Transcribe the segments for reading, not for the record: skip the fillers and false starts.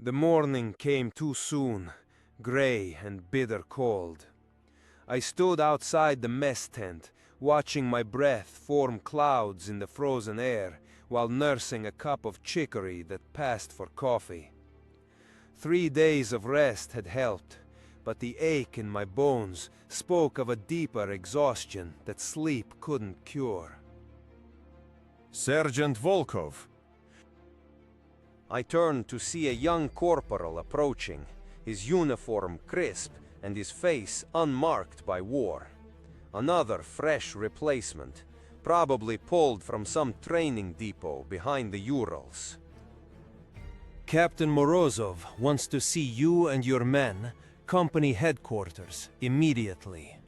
The morning came too soon, gray and bitter cold. I stood outside the mess tent, watching my breath form clouds in the frozen air while nursing a cup of chicory that passed for coffee. 3 days of rest had helped, but the ache in my bones spoke of a deeper exhaustion that sleep couldn't cure. Sergeant Volkov. I turned to see a young corporal approaching, his uniform crisp and his face unmarked by war. Another fresh replacement, probably pulled from some training depot behind the Urals. Captain Morozov wants to see you and your men, company headquarters, immediately.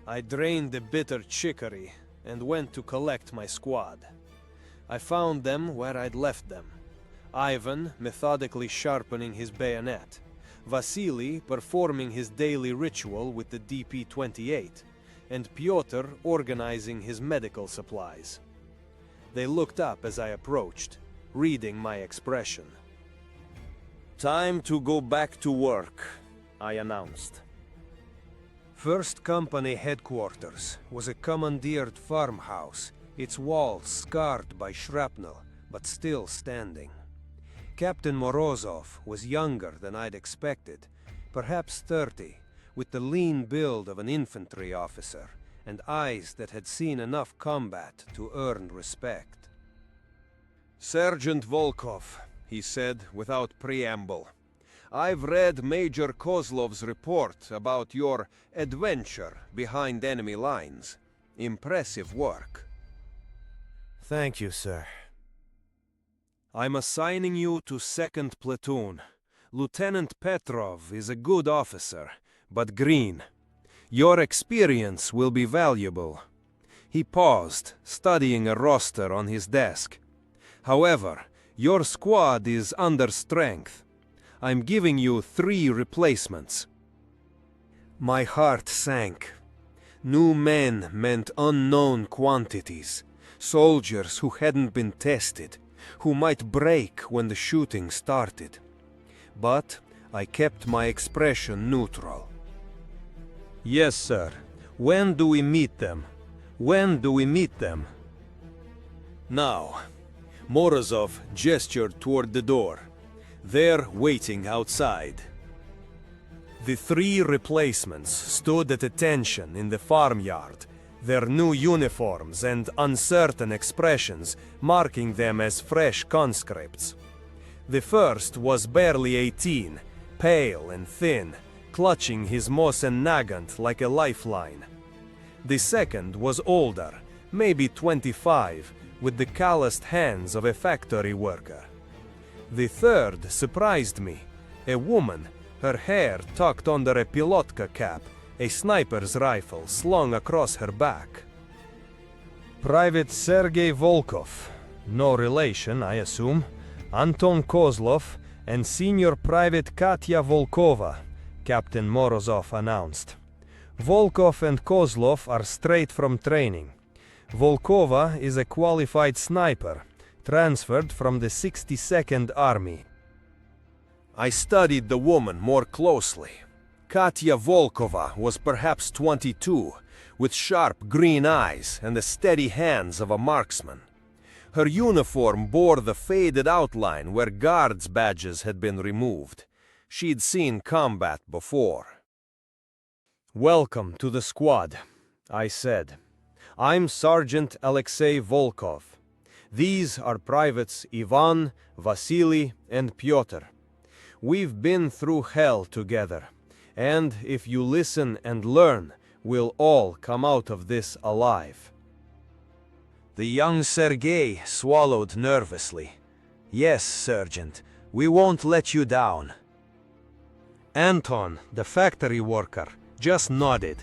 I drained the bitter chicory and went to collect my squad. I found them where I'd left them. Ivan methodically sharpening his bayonet, Vasily performing his daily ritual with the DP-28, and Pyotr organizing his medical supplies. They looked up as I approached, reading my expression. "Time to go back to work," I announced. First Company headquarters was a commandeered farmhouse, its walls scarred by shrapnel, but still standing. Captain Morozov was younger than I'd expected, perhaps 30, with the lean build of an infantry officer and eyes that had seen enough combat to earn respect. Sergeant Volkov, he said without preamble. I've read Major Kozlov's report about your adventure behind enemy lines. Impressive work. Thank you, sir. I'm assigning you to 2nd Platoon. Lieutenant Petrov is a good officer, but green. Your experience will be valuable. He paused, studying a roster on his desk. However, your squad is under strength. I'm giving you 3 replacements. My heart sank. New men meant unknown quantities, soldiers who hadn't been tested, who might break when the shooting started. But I kept my expression neutral. Yes, sir. When do we meet them? When do we meet them? Now, Morozov gestured toward the door. They're waiting outside. The 3 replacements stood at attention in the farmyard, their new uniforms and uncertain expressions marking them as fresh conscripts. The first was barely 18, pale and thin, clutching his Mosin Nagant like a lifeline. The second was older, maybe 25, with the calloused hands of a factory worker. The third surprised me, a woman, her hair tucked under a pilotka cap, a sniper's rifle slung across her back. Private Sergei Volkov, no relation, I assume, Anton Kozlov, and Senior Private Katya Volkova, Captain Morozov announced. Volkov and Kozlov are straight from training. Volkova is a qualified sniper, transferred from the 62nd Army. I studied the woman more closely. Katya Volkova was perhaps 22, with sharp green eyes and the steady hands of a marksman. Her uniform bore the faded outline where guards' badges had been removed. She'd seen combat before. "Welcome to the squad," I said. "I'm Sergeant Alexei Volkov. These are Privates Ivan, Vasily, and Pyotr. We've been through hell together, and if you listen and learn, we'll all come out of this alive." The young Sergei swallowed nervously. "Yes, Sergeant, we won't let you down." Anton, the factory worker, just nodded.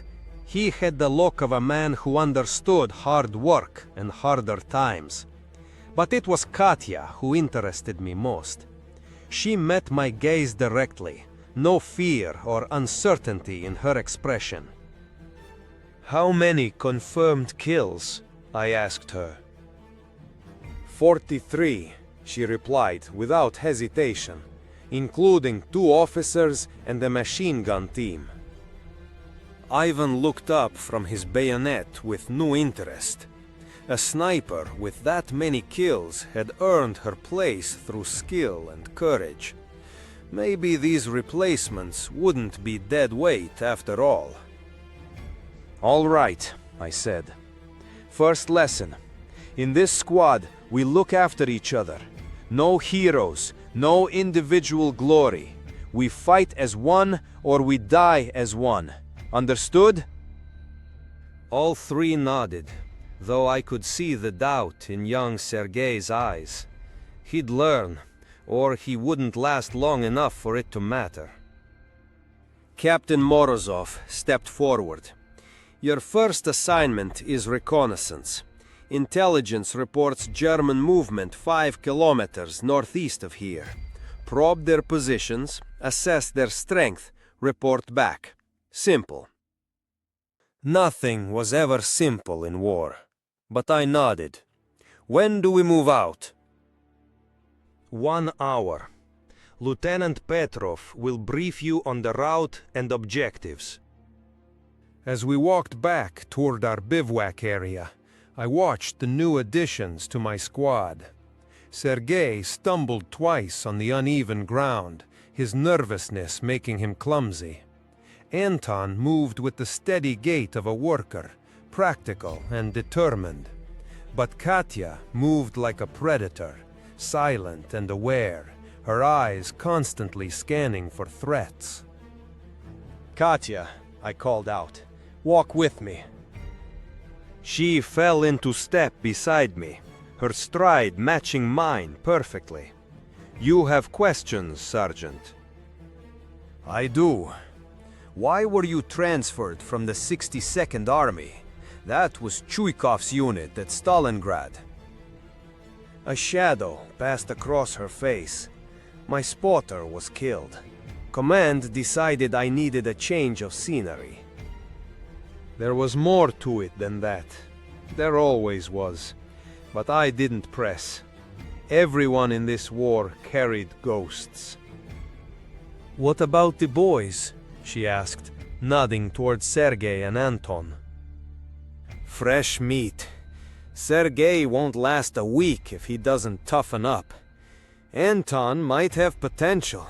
He had the look of a man who understood hard work and harder times. But it was Katya who interested me most. She met my gaze directly, no fear or uncertainty in her expression. "How many confirmed kills?" I asked her. 43, she replied without hesitation, including 2 officers and a machine gun team. Ivan looked up from his bayonet with new interest. A sniper with that many kills had earned her place through skill and courage. Maybe these replacements wouldn't be dead weight after all. "All right," I said. "First lesson. In this squad, we look after each other. No heroes, no individual glory. We fight as one or we die as one. Understood?" All 3 nodded, though I could see the doubt in young Sergei's eyes. He'd learn, or he wouldn't last long enough for it to matter. Captain Morozov stepped forward. "Your first assignment is reconnaissance. Intelligence reports German movement 5 kilometers northeast of here. Probe their positions, assess their strength, report back. Simple." Nothing was ever simple in war, but I nodded. "When do we move out?" 1 hour. Lieutenant Petrov will brief you on the route and objectives. As we walked back toward our bivouac area, I watched the new additions to my squad. Sergei stumbled twice on the uneven ground, his nervousness making him clumsy. Anton moved with the steady gait of a worker, practical and determined. But Katya moved like a predator, silent and aware, her eyes constantly scanning for threats. "Katya," I called out, "walk with me." She fell into step beside me, her stride matching mine perfectly. "You have questions, Sergeant?" "I do. Why were you transferred from the 62nd Army? That was Chuikov's unit at Stalingrad." A shadow passed across her face. My spotter was killed. Command decided I needed a change of scenery. There was more to it than that. There always was. But I didn't press. Everyone in this war carried ghosts. "What about the boys?" she asked, nodding towards Sergei and Anton. "Fresh meat. Sergei won't last a week if he doesn't toughen up. Anton might have potential.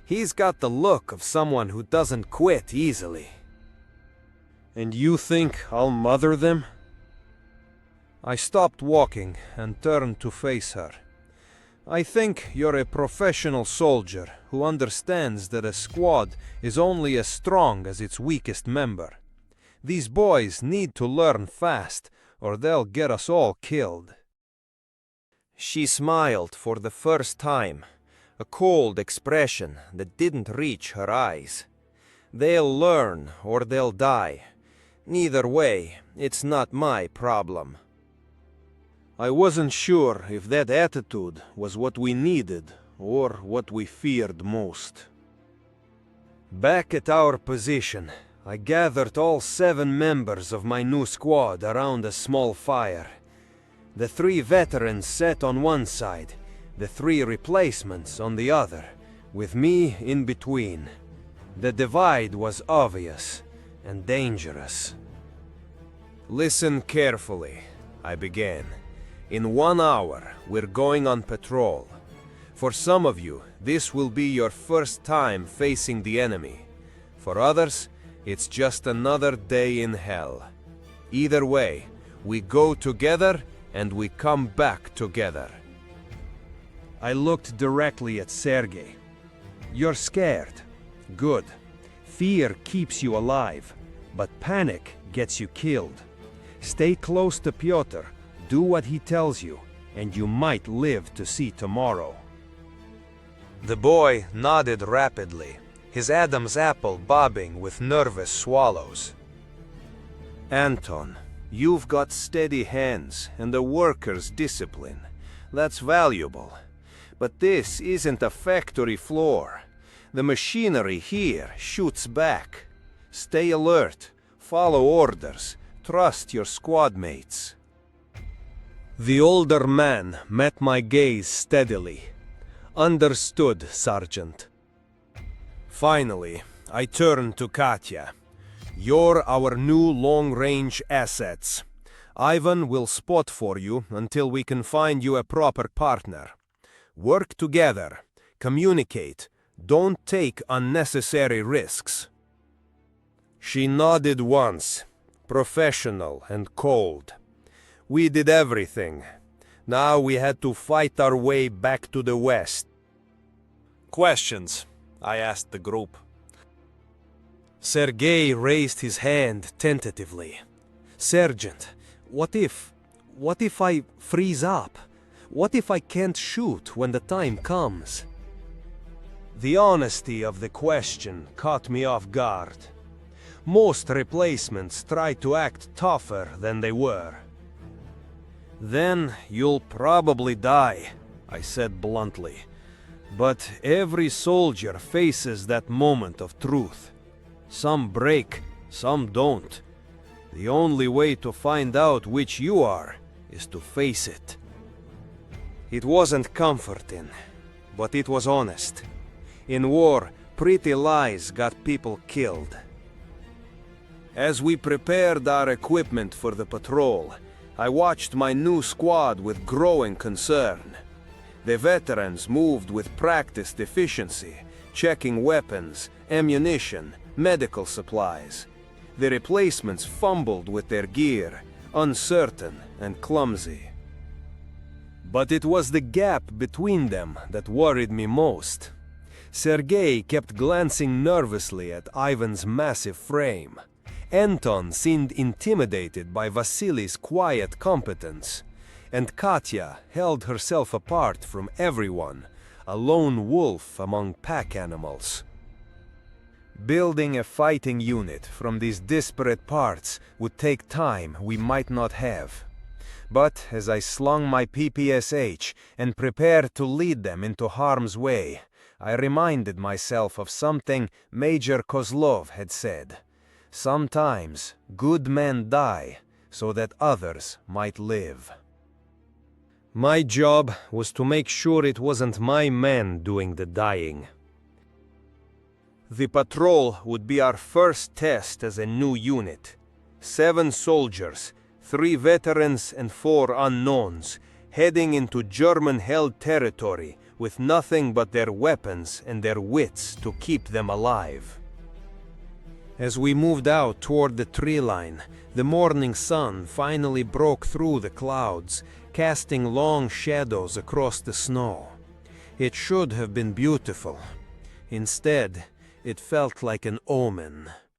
He's got the look of someone who doesn't quit easily." "And you think I'll mother them?" I stopped walking and turned to face her. "I think you're a professional soldier who understands that a squad is only as strong as its weakest member. These boys need to learn fast, or they'll get us all killed." She smiled for the first time, a cold expression that didn't reach her eyes. "They'll learn or they'll die. Neither way, it's not my problem." I wasn't sure if that attitude was what we needed or what we feared most. Back at our position, I gathered all 7 members of my new squad around a small fire. The 3 veterans sat on one side, the 3 replacements on the other, with me in between. The divide was obvious and dangerous. "Listen carefully," I began. "In 1 hour, we're going on patrol. For some of you, this will be your first time facing the enemy. For others, it's just another day in hell. Either way, we go together and we come back together." I looked directly at Sergei. "You're scared. Good. Fear keeps you alive, but panic gets you killed. Stay close to Pyotr, do what he tells you, and you might live to see tomorrow." The boy nodded rapidly, his Adam's apple bobbing with nervous swallows. "Anton, you've got steady hands and a worker's discipline. That's valuable. But this isn't a factory floor. The machinery here shoots back. Stay alert, follow orders, trust your squad mates." The older man met my gaze steadily. Understood, Sergeant. Finally, I turn to Katya. You're our new long-range assets. Ivan will spot for you until we can find you a proper partner. Work together. Communicate. Don't take unnecessary risks. She nodded once, professional and cold. We did everything. Now we had to fight our way back to the west. Questions? I asked the group. Sergei raised his hand tentatively. Sergeant, what if I freeze up? What if I can't shoot when the time comes? The honesty of the question caught me off guard. Most replacements try to act tougher than they were. Then you'll probably die, I said bluntly. But every soldier faces that moment of truth. Some break, some don't. The only way to find out which you are is to face it. It wasn't comforting, but it was honest. In war, pretty lies got people killed. As we prepared our equipment for the patrol, I watched my new squad with growing concern. The veterans moved with practiced efficiency, checking weapons, ammunition, medical supplies. The replacements fumbled with their gear, uncertain and clumsy. But it was the gap between them that worried me most. Sergei kept glancing nervously at Ivan's massive frame. Anton seemed intimidated by Vasily's quiet competence, and Katya held herself apart from everyone, a lone wolf among pack animals. Building a fighting unit from these disparate parts would take time we might not have. But as I slung my PPSH and prepared to lead them into harm's way, I reminded myself of something Major Kozlov had said. Sometimes good men die so that others might live. My job was to make sure it wasn't my men doing the dying. The patrol would be our first test as a new unit. 7 soldiers, 3 veterans and 4 unknowns, heading into German-held territory with nothing but their weapons and their wits to keep them alive. As we moved out toward the tree line, the morning sun finally broke through the clouds, casting long shadows across the snow. It should have been beautiful. Instead, it felt like an omen.